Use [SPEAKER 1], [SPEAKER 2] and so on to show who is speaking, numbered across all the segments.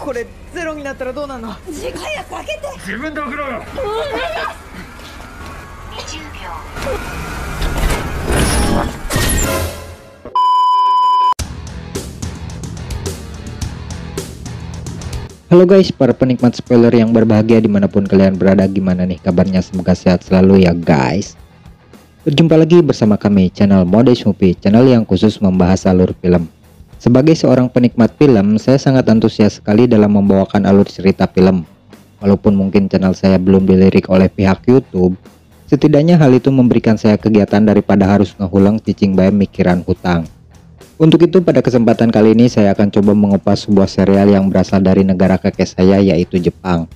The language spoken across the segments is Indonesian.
[SPEAKER 1] これゼロになったらどうなるの？
[SPEAKER 2] 時間やかけて。
[SPEAKER 3] 自分で開けろよ。
[SPEAKER 4] Halo guys, para penikmat spoiler yang berbahagia dimanapun kalian berada, gimana nih kabarnya? Semoga sehat selalu ya guys. Berjumpa lagi bersama kami, channel Modest Movie, channel yang khusus membahas alur film. Sebagai seorang penikmat film, saya sangat antusias sekali dalam membawakan alur cerita film. Walaupun mungkin channel saya belum dilirik oleh pihak YouTube, setidaknya hal itu memberikan saya kegiatan daripada harus ngehulang cicing bae mikiran hutang. Untuk itu pada kesempatan kali ini saya akan coba mengupas sebuah serial yang berasal dari negara kakek saya, yaitu Jepang.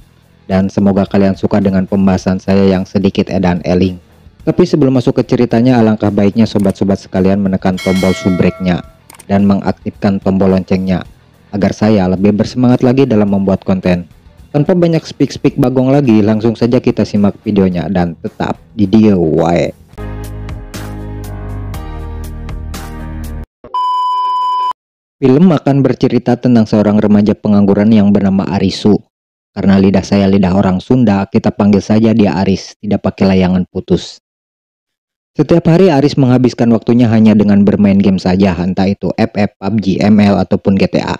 [SPEAKER 4] Dan semoga kalian suka dengan pembahasan saya yang sedikit edan eling. Tapi sebelum masuk ke ceritanya, alangkah baiknya sobat-sobat sekalian menekan tombol subscribe-nya dan mengaktifkan tombol loncengnya agar saya lebih bersemangat lagi dalam membuat konten. Tanpa banyak speak bagong lagi, langsung saja kita simak videonya dan tetap di dia wae. Film akan bercerita tentang seorang remaja pengangguran yang bernama Arisu. Karena lidah saya lidah orang Sunda, kita panggil saja dia Aris, tidak pakai layangan putus. Setiap hari Aris menghabiskan waktunya hanya dengan bermain game saja, entah itu FF, PUBG, ML, ataupun GTA.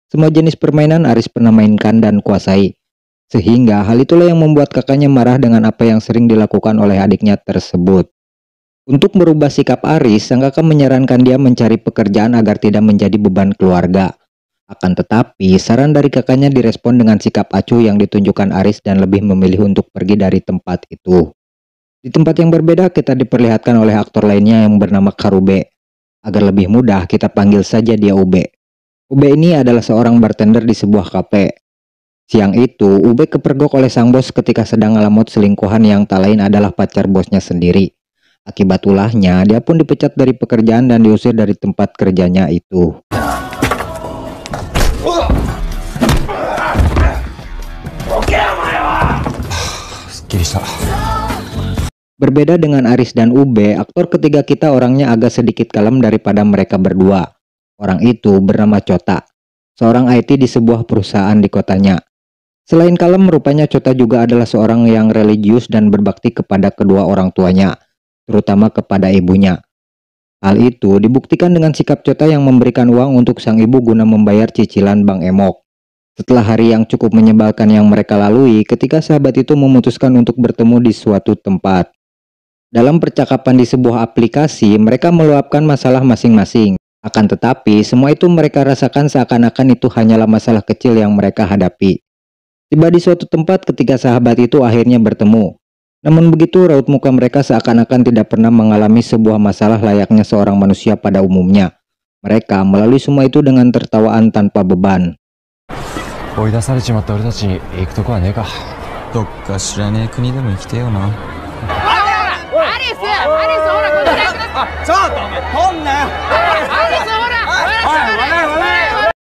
[SPEAKER 4] Semua jenis permainan Aris pernah mainkan dan kuasai. Sehingga hal itulah yang membuat kakaknya marah dengan apa yang sering dilakukan oleh adiknya tersebut. Untuk merubah sikap Aris, sang kakak menyarankan dia mencari pekerjaan agar tidak menjadi beban keluarga. Akan tetapi, saran dari kakaknya direspon dengan sikap acuh yang ditunjukkan Aris dan lebih memilih untuk pergi dari tempat itu. Di tempat yang berbeda, kita diperlihatkan oleh aktor lainnya yang bernama Karube. Agar lebih mudah, kita panggil saja dia Ube. Ube ini adalah seorang bartender di sebuah kafe. Siang itu, Ube kepergok oleh sang bos ketika sedang ngelamut selingkuhan yang tak lain adalah pacar bosnya sendiri. Akibat ulahnya, dia pun dipecat dari pekerjaan dan diusir dari tempat kerjanya itu. Berbeda dengan Aris dan Ube, aktor ketiga kita orangnya agak sedikit kalem daripada mereka berdua. Orang itu bernama Chota, seorang IT di sebuah perusahaan di kotanya. Selain kalem, rupanya Chota juga adalah seorang yang religius dan berbakti kepada kedua orang tuanya, terutama kepada ibunya. Hal itu dibuktikan dengan sikap Chota yang memberikan uang untuk sang ibu guna membayar cicilan Bang Emok. Setelah hari yang cukup menyebalkan yang mereka lalui, ketika sahabat itu memutuskan untuk bertemu di suatu tempat. Dalam percakapan di sebuah aplikasi, mereka meluapkan masalah masing-masing. Akan tetapi, semua itu mereka rasakan seakan-akan itu hanyalah masalah kecil yang mereka hadapi. Tiba di suatu tempat ketika sahabat itu akhirnya bertemu. Namun begitu, raut muka mereka seakan-akan tidak pernah mengalami sebuah masalah layaknya seorang manusia pada umumnya. Mereka melalui semua itu dengan tertawaan tanpa beban.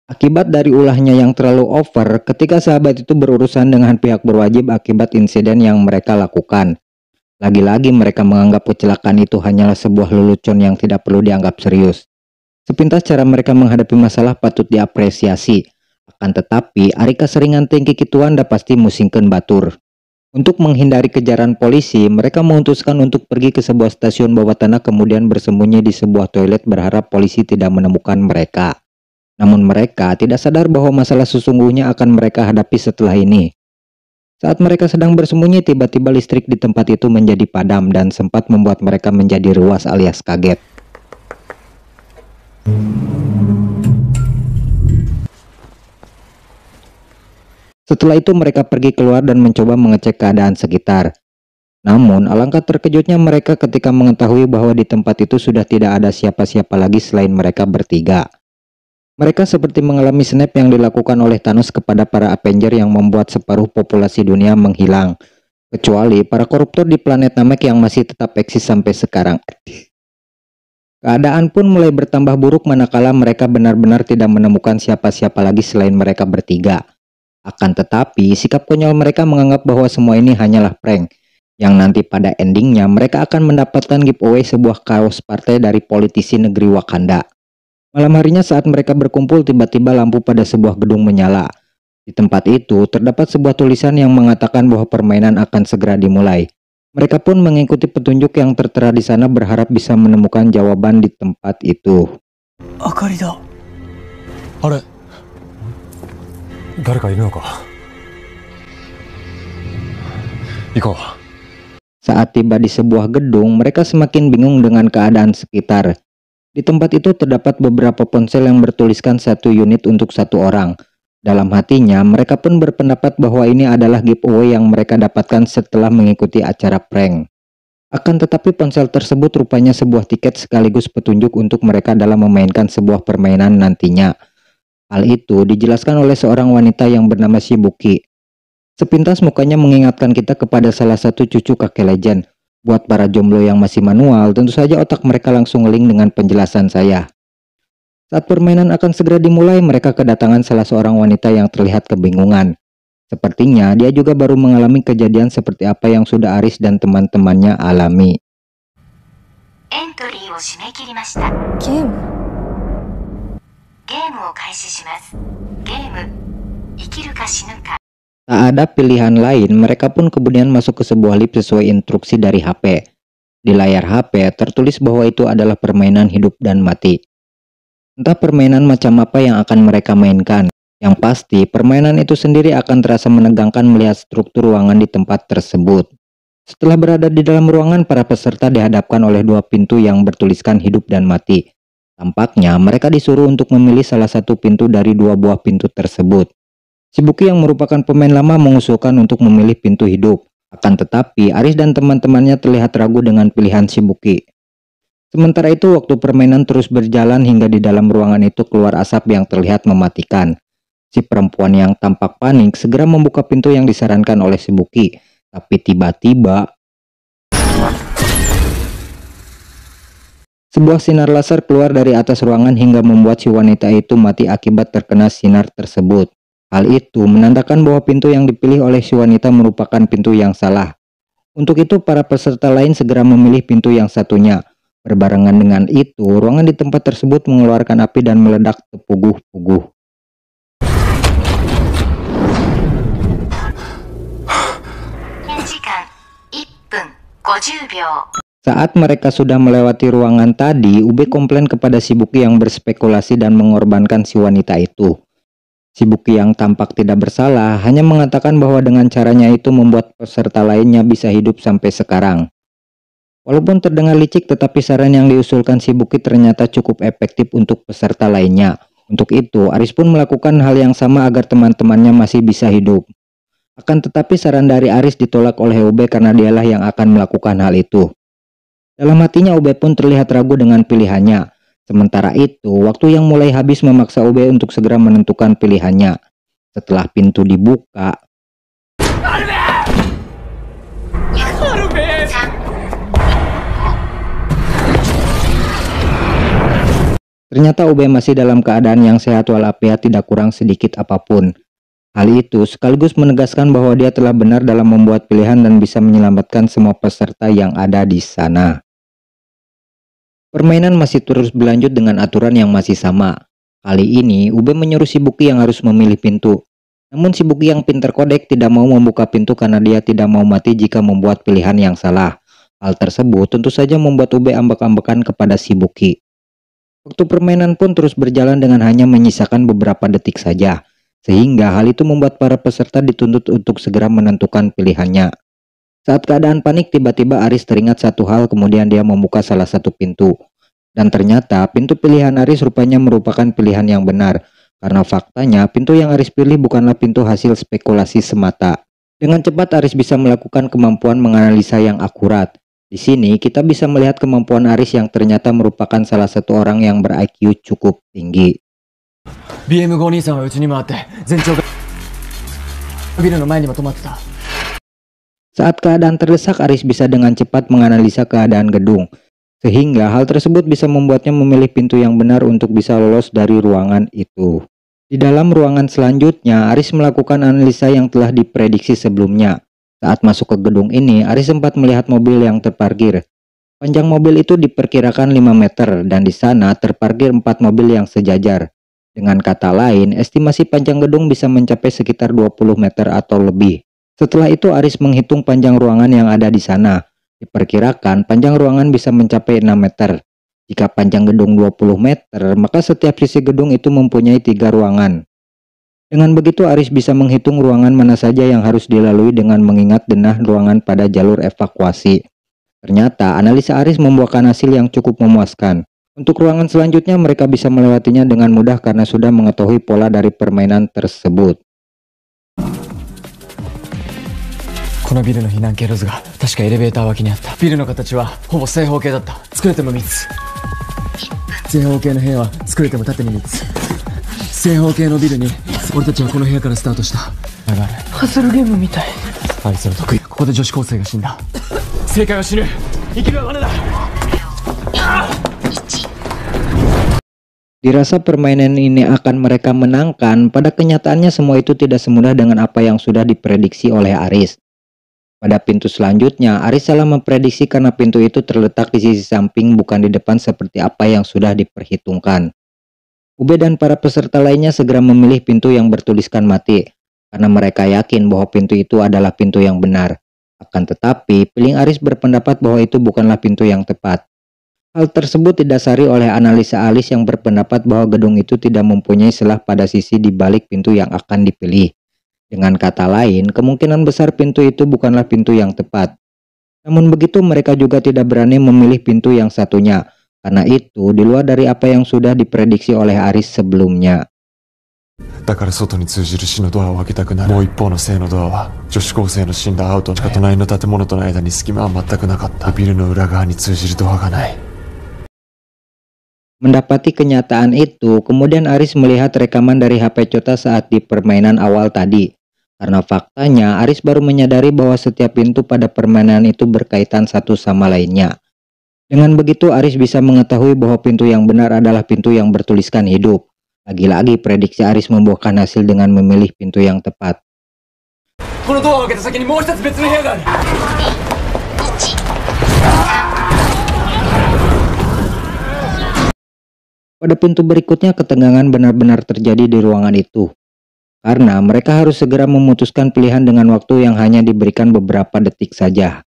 [SPEAKER 4] Akibat dari ulahnya yang terlalu over, ketika sahabat itu berurusan dengan pihak berwajib akibat insiden yang mereka lakukan. Lagi-lagi mereka menganggap kecelakaan itu hanyalah sebuah lelucon yang tidak perlu dianggap serius. Sepintas cara mereka menghadapi masalah patut diapresiasi. Akan tetapi, ari keseringan tinggi kituan dah pasti musingkeun batur. Untuk menghindari kejaran polisi, mereka memutuskan untuk pergi ke sebuah stasiun bawah tanah kemudian bersembunyi di sebuah toilet berharap polisi tidak menemukan mereka. Namun mereka tidak sadar bahwa masalah sesungguhnya akan mereka hadapi setelah ini. Saat mereka sedang bersembunyi, tiba-tiba listrik di tempat itu menjadi padam dan sempat membuat mereka menjadi ruas alias kaget. Setelah itu mereka pergi keluar dan mencoba mengecek keadaan sekitar. Namun alangkah terkejutnya mereka ketika mengetahui bahwa di tempat itu sudah tidak ada siapa-siapa lagi selain mereka bertiga. Mereka seperti mengalami snap yang dilakukan oleh Thanos kepada para Avenger yang membuat separuh populasi dunia menghilang. Kecuali para koruptor di planet Namek yang masih tetap eksis sampai sekarang. Keadaan pun mulai bertambah buruk manakala mereka benar-benar tidak menemukan siapa-siapa lagi selain mereka bertiga. Akan tetapi, sikap konyol mereka menganggap bahwa semua ini hanyalah prank. Yang nanti pada endingnya mereka akan mendapatkan giveaway sebuah kaos partai dari politisi negeri Wakanda. Malam harinya saat mereka berkumpul, tiba-tiba lampu pada sebuah gedung menyala. Di tempat itu terdapat sebuah tulisan yang mengatakan bahwa permainan akan segera dimulai. Mereka pun mengikuti petunjuk yang tertera di sana berharap bisa menemukan jawaban di tempat itu.
[SPEAKER 2] 明かりだ。あれ、誰かいるのか。行こう。
[SPEAKER 4] Saat tiba di sebuah gedung, mereka semakin bingung dengan keadaan sekitar. Di tempat itu terdapat beberapa ponsel yang bertuliskan 1 unit untuk 1 orang. Dalam hatinya, mereka pun berpendapat bahwa ini adalah giveaway yang mereka dapatkan setelah mengikuti acara prank. Akan tetapi ponsel tersebut rupanya sebuah tiket sekaligus petunjuk untuk mereka dalam memainkan sebuah permainan nantinya. Hal itu dijelaskan oleh seorang wanita yang bernama Shibuki. Sepintas mukanya mengingatkan kita kepada salah satu cucu kakek legend. Buat para jomblo yang masih manual, tentu saja otak mereka langsung ngeling dengan penjelasan saya. Saat permainan akan segera dimulai, mereka kedatangan salah seorang wanita yang terlihat kebingungan. Sepertinya dia juga baru mengalami kejadian seperti apa yang sudah Aris dan teman-temannya alami.
[SPEAKER 3] エントリーを締め切りました。
[SPEAKER 5] ゲーム
[SPEAKER 3] ゲームを開始します。ゲーム、生きるか死ぬか。
[SPEAKER 4] Tak ada pilihan lain, mereka pun kemudian masuk ke sebuah lift sesuai instruksi dari HP. Di layar HP tertulis bahwa itu adalah permainan hidup dan mati. Entah permainan macam apa yang akan mereka mainkan. Yang pasti, permainan itu sendiri akan terasa menegangkan melihat struktur ruangan di tempat tersebut. Setelah berada di dalam ruangan, para peserta dihadapkan oleh 2 pintu yang bertuliskan hidup dan mati. Tampaknya mereka disuruh untuk memilih salah satu pintu dari 2 buah pintu tersebut. Shibuki yang merupakan pemain lama mengusulkan untuk memilih pintu hidup. Akan tetapi, Aris dan teman-temannya terlihat ragu dengan pilihan Shibuki. Sementara itu, waktu permainan terus berjalan hingga di dalam ruangan itu keluar asap yang terlihat mematikan. Si perempuan yang tampak panik segera membuka pintu yang disarankan oleh Shibuki. Tapi tiba-tiba, sebuah sinar laser keluar dari atas ruangan hingga membuat si wanita itu mati akibat terkena sinar tersebut. Hal itu menandakan bahwa pintu yang dipilih oleh si wanita merupakan pintu yang salah. Untuk itu, para peserta lain segera memilih pintu yang satunya. Berbarengan dengan itu, ruangan di tempat tersebut mengeluarkan api dan meledak tepuguh-puguh. Saat mereka sudah melewati ruangan tadi, Ube komplain kepada Shibuki yang berspekulasi dan mengorbankan si wanita itu. Shibuki yang tampak tidak bersalah hanya mengatakan bahwa dengan caranya itu membuat peserta lainnya bisa hidup sampai sekarang. Walaupun terdengar licik, tetapi saran yang diusulkan Shibuki ternyata cukup efektif untuk peserta lainnya. Untuk itu, Aris pun melakukan hal yang sama agar teman-temannya masih bisa hidup. Akan tetapi saran dari Aris ditolak oleh Ube karena dialah yang akan melakukan hal itu. Dalam hatinya Ube pun terlihat ragu dengan pilihannya. Sementara itu, waktu yang mulai habis memaksa Ube untuk segera menentukan pilihannya. Setelah pintu dibuka, ternyata Ube masih dalam keadaan yang sehat walafiat, tidak kurang sedikit apapun. Hal itu sekaligus menegaskan bahwa dia telah benar dalam membuat pilihan dan bisa menyelamatkan semua peserta yang ada di sana. Permainan masih terus berlanjut dengan aturan yang masih sama. Kali ini, Ube menyuruh Shibuki yang harus memilih pintu. Namun Shibuki yang pintar kodek tidak mau membuka pintu karena dia tidak mau mati jika membuat pilihan yang salah. Hal tersebut tentu saja membuat Ube ambak-ambakan kepada Shibuki. Waktu permainan pun terus berjalan dengan hanya menyisakan beberapa detik saja. Sehingga hal itu membuat para peserta dituntut untuk segera menentukan pilihannya. Saat keadaan panik, tiba-tiba Aris teringat satu hal, kemudian dia membuka salah satu pintu. Dan ternyata pintu pilihan Aris rupanya merupakan pilihan yang benar. Karena faktanya pintu yang Aris pilih bukanlah pintu hasil spekulasi semata. Dengan cepat Aris bisa melakukan kemampuan menganalisa yang akurat. Di sini kita bisa melihat kemampuan Aris yang ternyata merupakan salah satu orang yang ber-IQ cukup tinggi.
[SPEAKER 2] BM5 兄さんはうちに回って全長がビルの前にも止まってた。
[SPEAKER 4] Saat keadaan terdesak, Aris bisa dengan cepat menganalisa keadaan gedung. Sehingga hal tersebut bisa membuatnya memilih pintu yang benar untuk bisa lolos dari ruangan itu. Di dalam ruangan selanjutnya, Aris melakukan analisa yang telah diprediksi sebelumnya. Saat masuk ke gedung ini, Aris sempat melihat mobil yang terparkir. Panjang mobil itu diperkirakan 5 meter dan di sana terparkir 4 mobil yang sejajar. Dengan kata lain, estimasi panjang gedung bisa mencapai sekitar 20 meter atau lebih. Setelah itu Aris menghitung panjang ruangan yang ada di sana. Diperkirakan panjang ruangan bisa mencapai 6 meter. Jika panjang gedung 20 meter, maka setiap sisi gedung itu mempunyai 3 ruangan. Dengan begitu Aris bisa menghitung ruangan mana saja yang harus dilalui dengan mengingat denah ruangan pada jalur evakuasi. Ternyata analisa Aris membuahkan hasil yang cukup memuaskan. Untuk ruangan selanjutnya mereka bisa melewatinya dengan mudah karena sudah mengetahui pola dari permainan tersebut.
[SPEAKER 2] このビルの避難経路図が確かエレベーター脇にあった。ビルの形はほぼ正方形だった。作れても3つ。正方形の部屋は作れても縦に3つ。正方形のビルに俺たちはこの部屋からスタートした。だが
[SPEAKER 1] パズルゲームみたい。
[SPEAKER 2] アリスの得意。ここで女子高生が死んだ。正解は死ぬ。生きるは罠だ。
[SPEAKER 4] Dirasa permainan ini akan mereka menangkan, pada kenyataannya semua itu tidak semudah dengan apa yang sudah diprediksi oleh Aris. Pada pintu selanjutnya, Aris salah memprediksi karena pintu itu terletak di sisi samping bukan di depan seperti apa yang sudah diperhitungkan. Ube dan para peserta lainnya segera memilih pintu yang bertuliskan mati, karena mereka yakin bahwa pintu itu adalah pintu yang benar. Akan tetapi, Piling Aris berpendapat bahwa itu bukanlah pintu yang tepat. Hal tersebut didasari oleh analisa Aris yang berpendapat bahwa gedung itu tidak mempunyai celah pada sisi di balik pintu yang akan dipilih. Dengan kata lain, kemungkinan besar pintu itu bukanlah pintu yang tepat. Namun begitu mereka juga tidak berani memilih pintu yang satunya, karena itu di luar dari apa yang sudah diprediksi oleh Aris sebelumnya.
[SPEAKER 5] だから外に通じる死のドアを開けたくなる。もう一方の生のドアは女子高生の死んだアウトしか隣の建物との間に隙間は全くなかった。ビルの裏側に通じるドアがない。
[SPEAKER 4] Mendapati kenyataan itu, kemudian Aris melihat rekaman dari HP Chota saat di permainan awal tadi. Karena faktanya, Aris baru menyadari bahwa setiap pintu pada permainan itu berkaitan satu sama lainnya. Dengan begitu, Aris bisa mengetahui bahwa pintu yang benar adalah pintu yang bertuliskan hidup. Lagi-lagi prediksi Aris membuahkan hasil dengan memilih pintu yang tepat.
[SPEAKER 2] このドアを開けた先にもう一つ別の部屋がある。
[SPEAKER 4] Pada pintu berikutnya ketegangan benar-benar terjadi di ruangan itu. Karena mereka harus segera memutuskan pilihan dengan waktu yang hanya diberikan beberapa detik saja.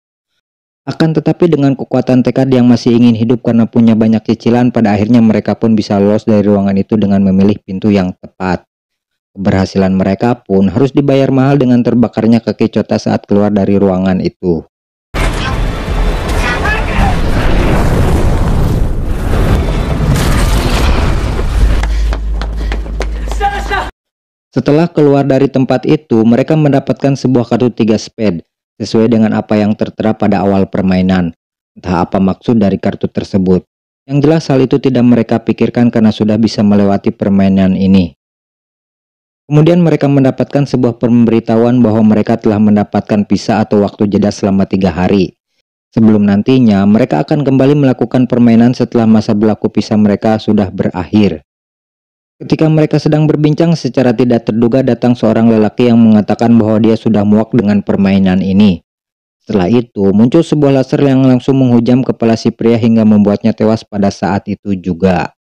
[SPEAKER 4] Akan tetapi dengan kekuatan tekad yang masih ingin hidup karena punya banyak cicilan, pada akhirnya mereka pun bisa lolos dari ruangan itu dengan memilih pintu yang tepat. Keberhasilan mereka pun harus dibayar mahal dengan terbakarnya kaki Chota saat keluar dari ruangan itu. Setelah keluar dari tempat itu, mereka mendapatkan sebuah kartu 3 spade, sesuai dengan apa yang tertera pada awal permainan. Entah apa maksud dari kartu tersebut. Yang jelas hal itu tidak mereka pikirkan karena sudah bisa melewati permainan ini. Kemudian mereka mendapatkan sebuah pemberitahuan bahwa mereka telah mendapatkan visa atau waktu jeda selama 3 hari. Sebelum nantinya, mereka akan kembali melakukan permainan setelah masa berlaku visa mereka sudah berakhir. Ketika mereka sedang berbincang, secara tidak terduga datang seorang lelaki yang mengatakan bahwa dia sudah muak dengan permainan ini. Setelah itu, muncul sebuah laser yang langsung menghujam kepala si pria hingga membuatnya tewas pada saat itu juga.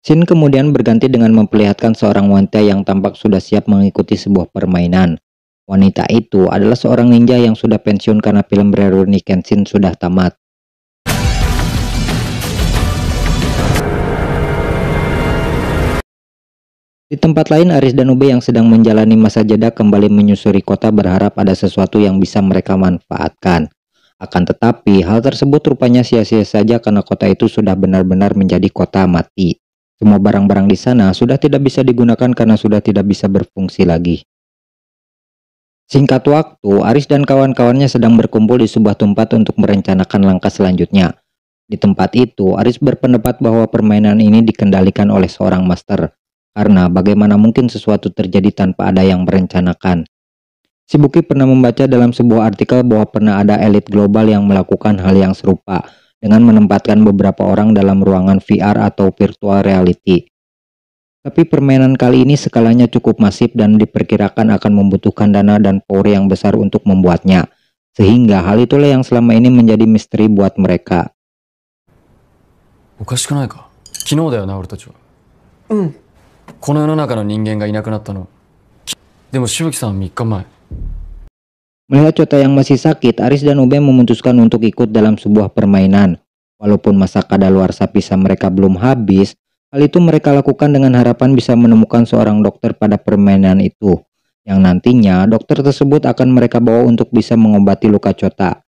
[SPEAKER 4] Scene kemudian berganti dengan memperlihatkan seorang wanita yang tampak sudah siap mengikuti sebuah permainan. Wanita itu adalah seorang ninja yang sudah pensiun karena film Rurouni Kenshin sudah tamat. Di tempat lain, Aris dan Ube yang sedang menjalani masa jeda kembali menyusuri kota berharap ada sesuatu yang bisa mereka manfaatkan. Akan tetapi, hal tersebut rupanya sia-sia saja karena kota itu sudah benar-benar menjadi kota mati. Semua barang-barang di sana sudah tidak bisa digunakan karena sudah tidak bisa berfungsi lagi. Singkat waktu, Aris dan kawan-kawannya sedang berkumpul di sebuah tempat untuk merencanakan langkah selanjutnya. Di tempat itu, Aris berpendapat bahwa permainan ini dikendalikan oleh seorang master. Karena bagaimana mungkin sesuatu terjadi tanpa ada yang merencanakan. Shibuki pernah membaca dalam sebuah artikel bahwa pernah ada elit global yang melakukan hal yang serupa dengan menempatkan beberapa orang dalam ruangan VR atau virtual reality. Tapi permainan kali ini skalanya cukup masif dan diperkirakan akan membutuhkan dana dan power yang besar untuk membuatnya. Sehingga hal itulah yang selama ini menjadi misteri buat mereka.
[SPEAKER 2] おかしくないか？昨日だよな、俺たちは。この世の中の人間がいなくなったの。でもしぶきさんは3日前。
[SPEAKER 4] Melihat Chota yang masih sakit, Aris dan Ube memutuskan untuk ikut dalam sebuah permainan. Walaupun masa kadaluarsa visa mereka belum habis, hal itu mereka lakukan dengan harapan bisa menemukan seorang dokter pada permainan itu. Yang nantinya dokter tersebut akan mereka bawa untuk bisa mengobati luka Chota.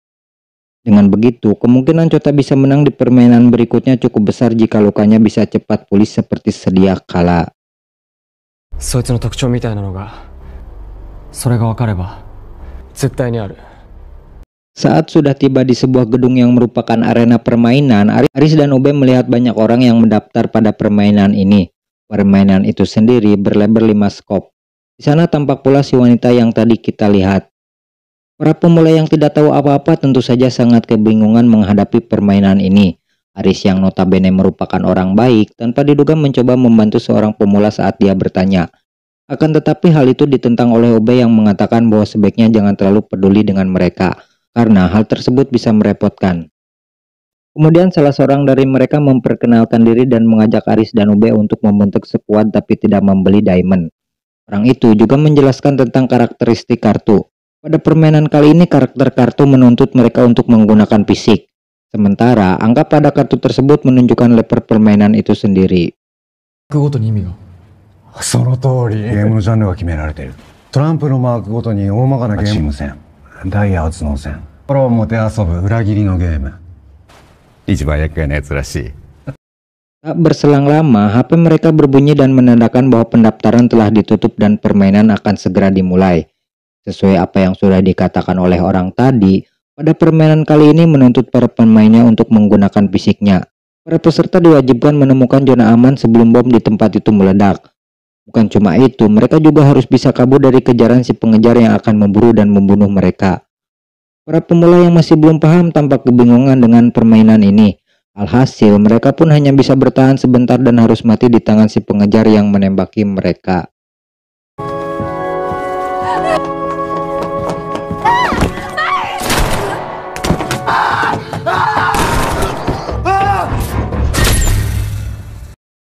[SPEAKER 4] Dengan begitu, kemungkinan Chota bisa menang di permainan berikutnya cukup besar jika lukanya bisa cepat pulih seperti sedia kala.
[SPEAKER 2] そいつの特徴みたいなのが、それが分かれば絶対にある。
[SPEAKER 4] Saat sudah tiba di sebuah gedung yang merupakan arena permainan, Aris dan Ube melihat banyak orang yang mendaftar pada permainan ini. Permainan itu sendiri berlabel 5 skop. Di sana tampak pula si wanita yang tadi kita lihat. Para pemula yang tidak tahu apa-apa tentu saja sangat kebingungan menghadapi permainan ini. Aris yang notabene merupakan orang baik tanpa diduga mencoba membantu seorang pemula saat dia bertanya. Akan tetapi hal itu ditentang oleh Ube yang mengatakan bahwa sebaiknya jangan terlalu peduli dengan mereka, karena hal tersebut bisa merepotkan. Kemudian salah seorang dari mereka memperkenalkan diri dan mengajak Aris dan Ube untuk membentuk skuad tapi tidak membeli diamond. Orang itu juga menjelaskan tentang karakteristik kartu. Pada permainan kali ini karakter kartu menuntut mereka untuk menggunakan fisik. Sementara angka pada kartu tersebut menunjukkan level permainan itu sendiri.
[SPEAKER 2] ごとに意味が。
[SPEAKER 6] その通り、ゲームのジャンルが決められている。トランプのマークごとに大まかなゲーム戦、ダイヤを角戦、心をもてあそぶ裏切りのゲーム。一番厄介なやつらしい。
[SPEAKER 4] Tak berselang lama, HP mereka berbunyi dan menandakan bahwa pendaftaran telah ditutup dan permainan akan segera dimulai. Sesuai apa yang sudah dikatakan oleh orang tadi, pada permainan kali ini menuntut para pemainnya untuk menggunakan fisiknya. Para peserta diwajibkan menemukan zona aman sebelum bom di tempat itu meledak. Bukan cuma itu, mereka juga harus bisa kabur dari kejaran si pengejar yang akan memburu dan membunuh mereka. Para pemula yang masih belum paham tampak kebingungan dengan permainan ini. Alhasil, mereka pun hanya bisa bertahan sebentar dan harus mati di tangan si pengejar yang menembaki mereka.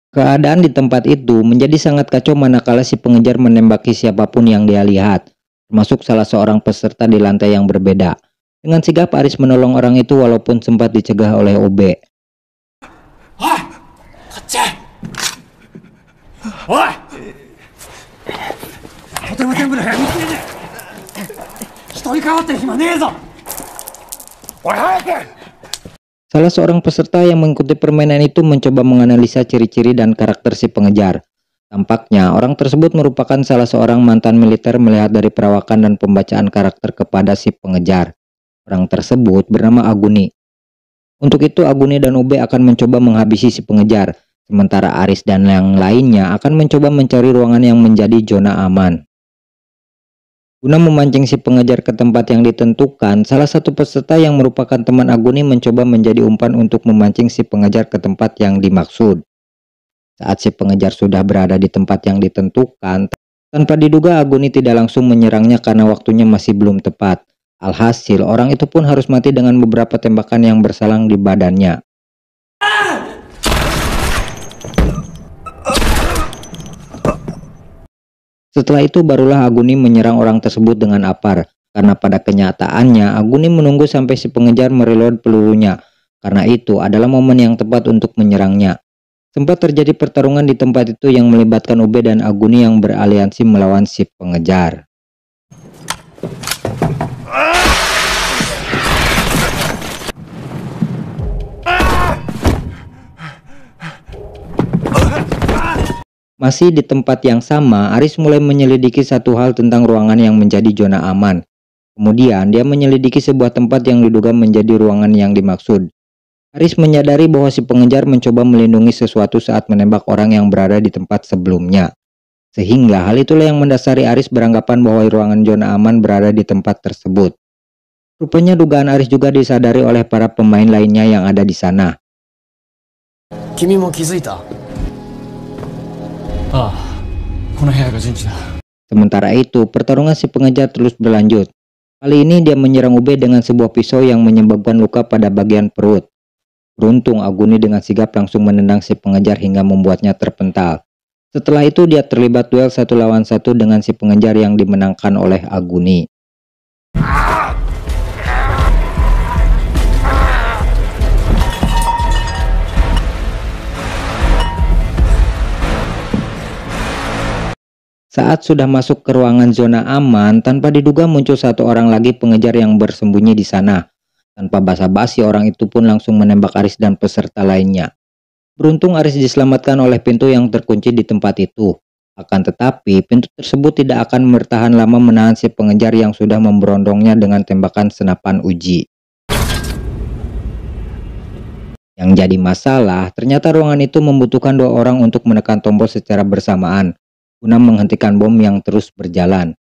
[SPEAKER 4] Keadaan di tempat itu menjadi sangat kacau manakala si pengejar menembaki siapapun yang dia lihat, termasuk salah seorang peserta di lantai yang berbeda. Dengan sigap Aris menolong orang itu walaupun sempat dicegah oleh Ube. Salah seorang peserta yang mengikuti permainan itu mencoba menganalisa ciri-ciri dan karakter si pengejar. Tampaknya orang tersebut merupakan salah seorang mantan militer melihat dari perawakan dan pembacaan karakter kepada si pengejar. Orang tersebut bernama Aguni. Untuk itu Aguni dan Ube akan mencoba menghabisi si pengejar, sementara Aris dan yang lainnya akan mencoba mencari ruangan yang menjadi zona aman. Guna memancing si pengejar ke tempat yang ditentukan, salah satu peserta yang merupakan teman Aguni mencoba menjadi umpan untuk memancing si pengejar ke tempat yang dimaksud. Saat si pengejar sudah berada di tempat yang ditentukan, tanpa diduga Aguni tidak langsung menyerangnya karena waktunya masih belum tepat. Alhasil, orang itu pun harus mati dengan beberapa tembakan yang bersalang di badannya. Setelah itu barulah Aguni menyerang orang tersebut dengan apar, karena pada kenyataannya Aguni menunggu sampai si pengejar mereload pelurunya, karena itu adalah momen yang tepat untuk menyerangnya. Sempat terjadi pertarungan di tempat itu yang melibatkan Ube dan Aguni yang beraliansi melawan si pengejar. Masih di tempat yang sama, Aris mulai menyelidiki satu hal tentang ruangan yang menjadi zona aman. Kemudian dia menyelidiki sebuah tempat yang diduga menjadi ruangan yang dimaksud. Aris menyadari bahwa si pengejar mencoba melindungi sesuatu saat menembak orang yang berada di tempat sebelumnya. Sehingga hal itulah yang mendasari Aris beranggapan bahwa ruangan zona aman berada di tempat tersebut. Rupanya dugaan Aris juga disadari oleh para pemain lainnya yang ada di sana.
[SPEAKER 2] 君も気づいた？ああ、この部屋が陣地だ。
[SPEAKER 4] Sementara itu, pertarungan si pengejar terus berlanjut. Kali ini dia menyerang Ube dengan sebuah pisau yang menyebabkan luka pada bagian perut. Beruntung Aguni dengan sigap langsung menendang si pengejar hingga membuatnya terpental. Setelah itu dia terlibat duel 1 lawan 1 dengan si pengejar yang dimenangkan oleh Aguni. Saat sudah masuk ke ruangan zona aman, tanpa diduga muncul 1 orang lagi pengejar yang bersembunyi di sana. Tanpa basa-basi, orang itu pun langsung menembak Aris dan peserta lainnya. Beruntung Aris diselamatkan oleh pintu yang terkunci di tempat itu. Akan tetapi, pintu tersebut tidak akan bertahan lama menahan si pengejar yang sudah memberondongnya dengan tembakan senapan uji. Yang jadi masalah, ternyata ruangan itu membutuhkan 2 orang untuk menekan tombol secara bersamaan guna menghentikan bom yang terus berjalan.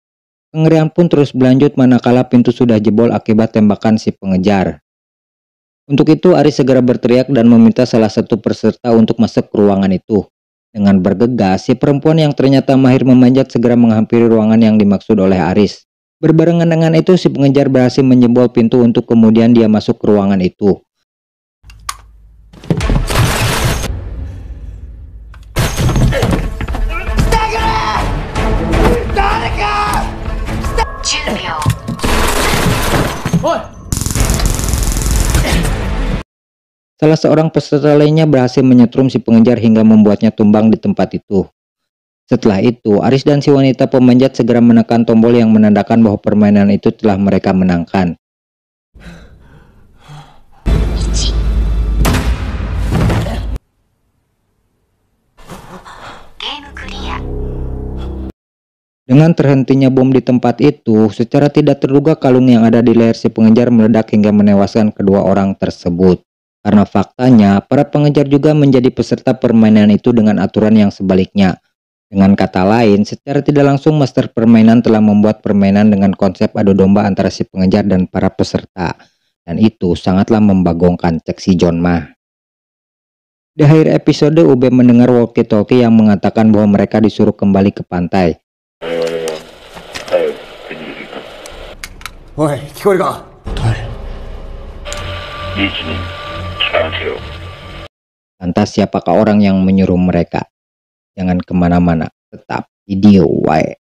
[SPEAKER 4] Kengerian pun terus berlanjut manakala pintu sudah jebol akibat tembakan si pengejar. Untuk itu Aris segera berteriak dan meminta salah satu peserta untuk masuk ke ruangan itu. Dengan bergegas, si perempuan yang ternyata mahir memanjat segera menghampiri ruangan yang dimaksud oleh Aris. Berbarengan dengan itu si pengejar berhasil menjebol pintu untuk kemudian dia masuk ke ruangan itu. Salah seorang peserta lainnya berhasil menyetrum si pengejar hingga membuatnya tumbang di tempat itu. Setelah itu, Aris dan si wanita pemanjat segera menekan tombol yang menandakan bahwa permainan itu telah mereka menangkan. Dengan terhentinya bom di tempat itu, secara tidak terduga kalung yang ada di leher si pengejar meledak hingga menewaskan kedua orang tersebut. Karena faktanya, para pengejar juga menjadi peserta permainan itu dengan aturan yang sebaliknya. Dengan kata lain, secara tidak langsung master permainan telah membuat permainan dengan konsep adu domba antara si pengejar dan para peserta. Dan itu sangatlah membagongkan, cek si John mah. Di akhir episode, Ube mendengar walkie-talkie yang mengatakan bahwa mereka disuruh kembali ke pantai.
[SPEAKER 2] おい、聞こえるか？誰？
[SPEAKER 4] Lantas siapakah orang yang menyuruh mereka? Jangan kemana-mana, tetap video wae.